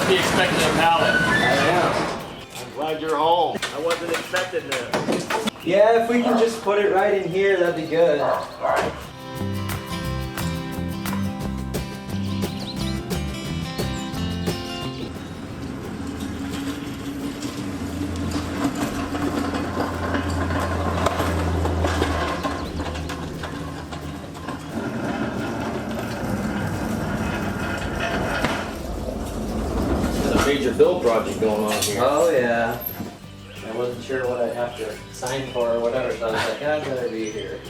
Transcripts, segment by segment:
must be expecting a pallet. I am. I'm glad you're home. I wasn't expecting this. Yeah, if we can just put it right in here, that'd be good. All right. Major build project going on here. Oh yeah. I wasn't sure what I'd have to sign for or whatever, so I was like, I'd better be here.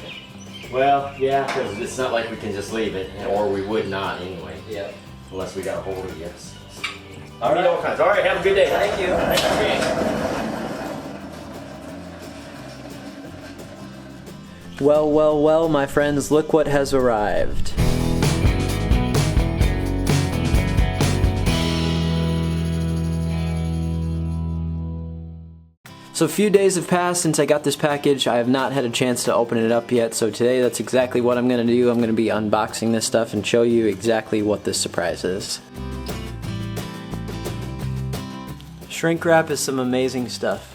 Well, yeah, because it's not like we can just leave it, or we would not anyway. Yeah. Unless we got a hold of you. All right. All right, have a good day. Thank you. Well, well, well, my friends, look what has arrived. So a few days have passed since I got this package. I have not had a chance to open it up yet, so today that's exactly what I'm going to do. I'm going to be unboxing this stuff and show you exactly what this surprise is. Shrink wrap is some amazing stuff.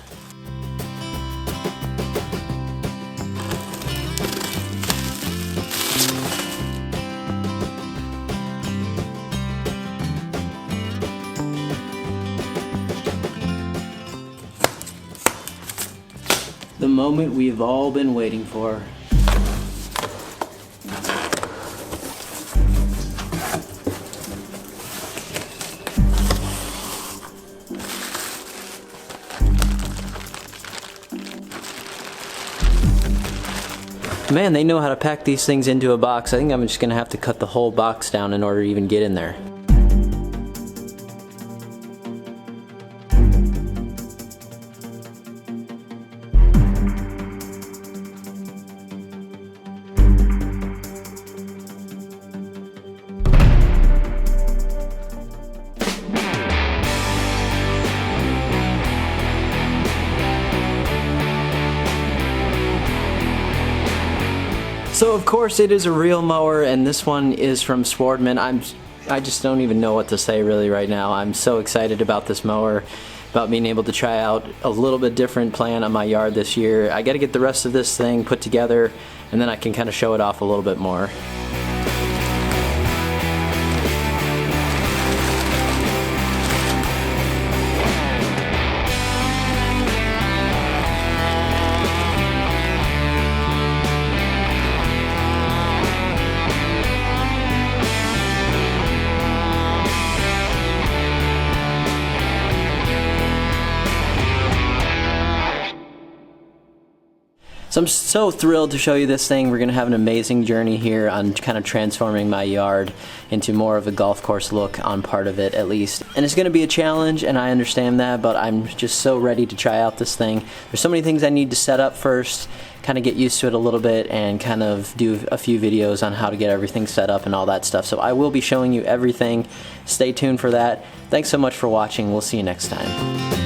The moment we've all been waiting for. Man, they know how to pack these things into a box. I think I'm just gonna have to cut the whole box down in order to even get in there. So of course it is a real mower, and this one is from Swardman. I just don't even know what to say really right now. I'm so excited about this mower, about being able to try out a little bit different plan on my yard this year. I gotta get the rest of this thing put together, and then I can kind of show it off a little bit more. So I'm so thrilled to show you this thing. We're gonna have an amazing journey here on kind of transforming my yard into more of a golf course look on part of it at least. And it's gonna be a challenge, and I understand that, but I'm just so ready to try out this thing. There's so many things I need to set up first, kind of get used to it a little bit, and kind of do a few videos on how to get everything set up and all that stuff. So I will be showing you everything. Stay tuned for that. Thanks so much for watching. We'll see you next time.